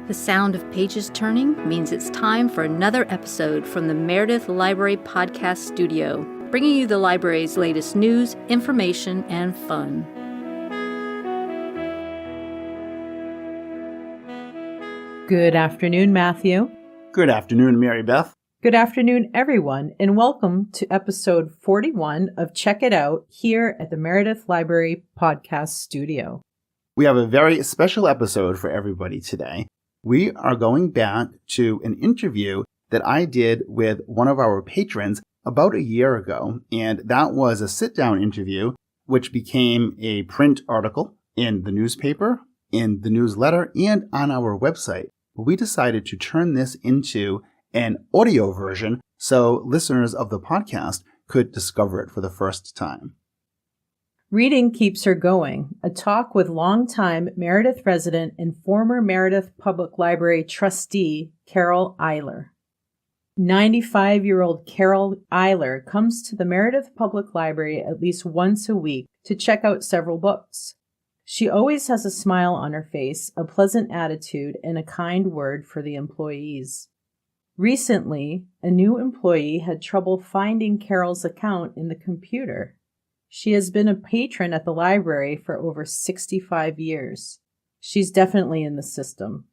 The sound of pages turning means it's time for another episode from the Meredith Library Podcast Studio, bringing you the library's latest news, information, and fun. Good afternoon, Matthew. Good afternoon, MaryBeth. Good afternoon, everyone, and welcome to episode 41 of Check It Out here at the Meredith Library Podcast Studio. We have a very special episode for everybody today. We are going back to an interview that I did with one of our patrons about a year ago, and that was a sit-down interview which became a print article in the newspaper, in the newsletter, and on our website. We decided to turn this into an audio version so listeners of the podcast could discover it for the first time. Reading Keeps Her Going, a talk with longtime Meredith resident and former Meredith Public Library trustee, Carol Euiler. 95-year-old Carol Euiler comes to the Meredith Public Library at least once a week to check out several books. She always has a smile on her face, a pleasant attitude, and a kind word for the employees. Recently, a new employee had trouble finding Carol's account in the computer. She has been a patron at the library for over 65 years. She's definitely in the system.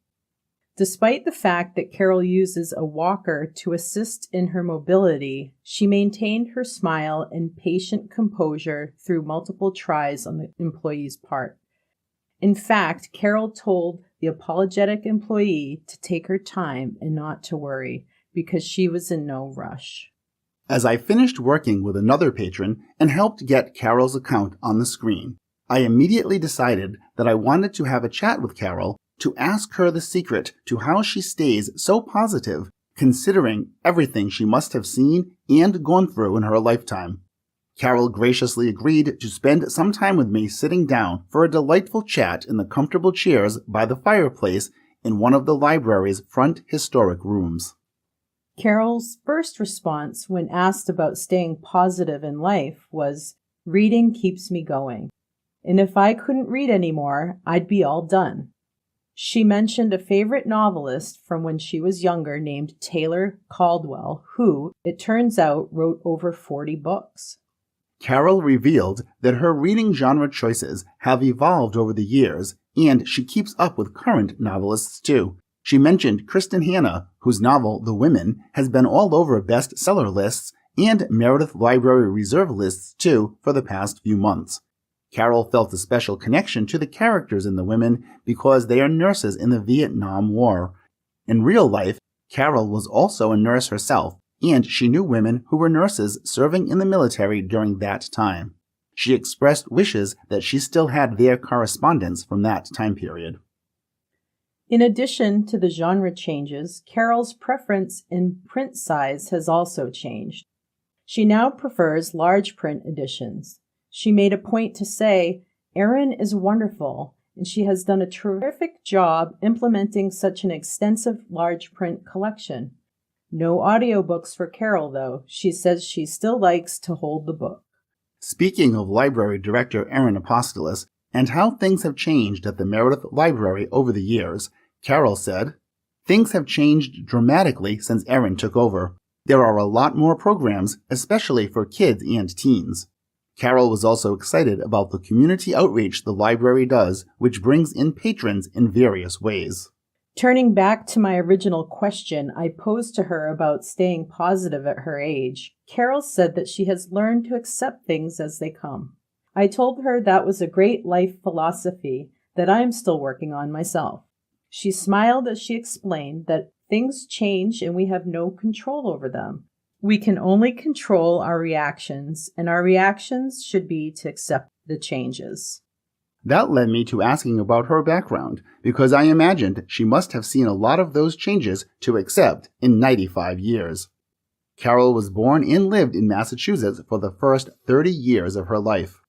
Despite the fact that Carol uses a walker to assist in her mobility, she maintained her smile and patient composure through multiple tries on the employee's part. In fact, Carol told the apologetic employee to take her time and not to worry, because she was in no rush. As I finished working with another patron and helped get Carol's account on the screen, I immediately decided that I wanted to have a chat with Carol to ask her the secret to how she stays so positive, considering everything she must have seen and gone through in her lifetime. Carol graciously agreed to spend some time with me sitting down for a delightful chat in the comfortable chairs by the fireplace in one of the library's front historic rooms. Carol's first response when asked about staying positive in life was, "Reading keeps me going. And if I couldn't read anymore, I'd be all done." She mentioned a favorite novelist from when she was younger named Taylor Caldwell, who, it turns out, wrote over 40 books. Carol revealed that her reading genre choices have evolved over the years, and she keeps up with current novelists too. She mentioned Kristen Hanna, whose novel The Women has been all over bestseller lists and Meredith Library Reserve lists too for the past few months. Carol felt a special connection to the characters in The Women because they are nurses in the Vietnam War. In real life, Carol was also a nurse herself, and she knew women who were nurses serving in the military during that time. She expressed wishes that she still had their correspondence from that time period. In addition to the genre changes, Carol's preference in print size has also changed. She now prefers large print editions. She made a point to say, "Erin is wonderful, and she has done a terrific job implementing such an extensive large print collection." No audiobooks for Carol, though. She says she still likes to hold the book. Speaking of Library Director Erin Apostolos and how things have changed at the Meredith Library over the years, Carol said, "Things have changed dramatically since Erin took over. There are a lot more programs, especially for kids and teens." Carol was also excited about the community outreach the library does, which brings in patrons in various ways. Turning back to my original question I posed to her about staying positive at her age, Carol said that she has learned to accept things as they come. I told her that was a great life philosophy that I am still working on myself. She smiled as she explained that things change and we have no control over them. We can only control our reactions, and our reactions should be to accept the changes. That led me to asking about her background, because I imagined she must have seen a lot of those changes to accept in 95 years. Carol was born and lived in Massachusetts for the first 30 years of her life.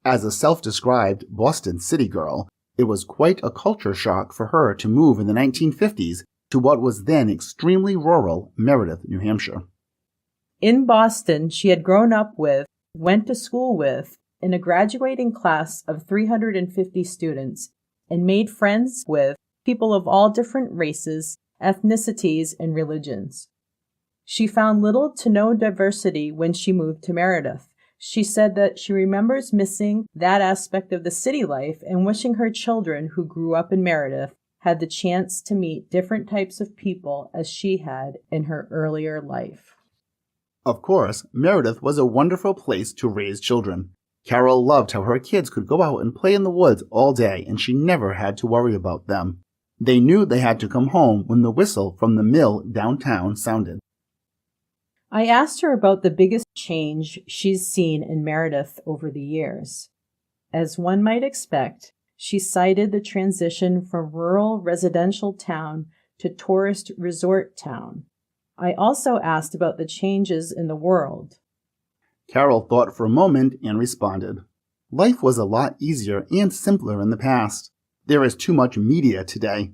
As a self-described Boston city girl, it was quite a culture shock for her to move in the 1950s to what was then extremely rural Meredith, New Hampshire. In Boston, she had grown up with, went to school with, in a graduating class of 350 students, and made friends with people of all different races, ethnicities, and religions. She found little to no diversity when she moved to Meredith. She said that she remembers missing that aspect of the city life and wishing her children who grew up in Meredith had the chance to meet different types of people as she had in her earlier life. Of course, Meredith was a wonderful place to raise children. Carol loved how her kids could go out and play in the woods all day, and she never had to worry about them. They knew they had to come home when the whistle from the mill downtown sounded. I asked her about the biggest change she's seen in Meredith over the years. As one might expect, she cited the transition from rural residential town to tourist resort town. I also asked about the changes in the world. Carol thought for a moment and responded. Life was a lot easier and simpler in the past. There is too much media today.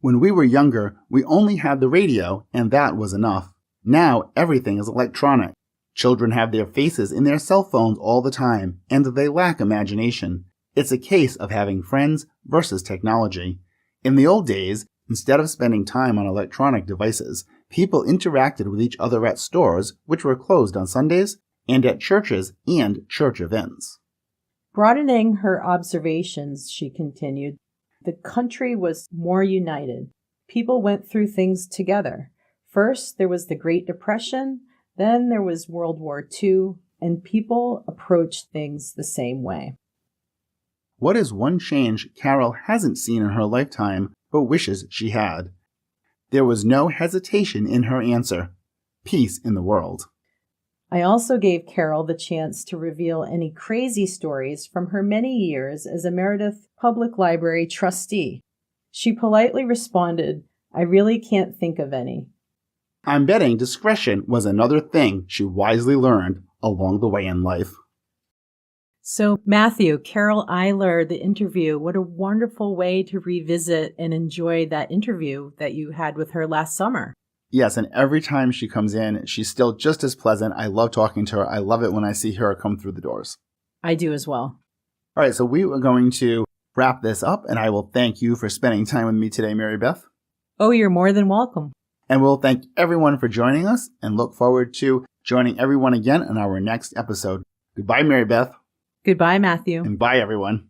When we were younger, we only had the radio, and that was enough. Now everything is electronic. Children have their faces in their cell phones all the time, and they lack imagination. It's a case of having friends versus technology. In the old days, instead of spending time on electronic devices, people interacted with each other at stores, which were closed on Sundays, and at churches and church events. Broadening her observations, she continued, the country was more united. People went through things together. First, there was the Great Depression, then there was World War II, and people approached things the same way. What is one change Carol hasn't seen in her lifetime but wishes she had? There was no hesitation in her answer. Peace in the world. I also gave Carol the chance to reveal any crazy stories from her many years as a Meredith Public Library trustee. She politely responded, I really can't think of any. I'm betting discretion was another thing she wisely learned along the way in life. So, Matthew, Carol Euiler, the interview, what a wonderful way to revisit and enjoy that interview that you had with her last summer. Yes, and every time she comes in, she's still just as pleasant. I love talking to her. I love it when I see her come through the doors. I do as well. All right, so we are going to wrap this up, and I will thank you for spending time with me today, MaryBeth. Oh, you're more than welcome. And we'll thank everyone for joining us and look forward to joining everyone again in our next episode. Goodbye, MaryBeth. Goodbye, Matthew. And bye, everyone.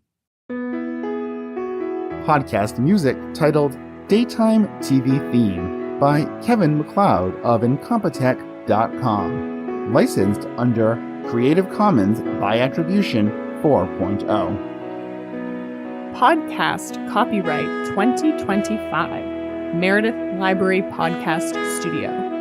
Podcast music titled Daytime TV Theme by Kevin MacLeod of Incompetech.com. Licensed under Creative Commons by Attribution 4.0. Podcast copyright 2025. Meredith Library Podcast Studio.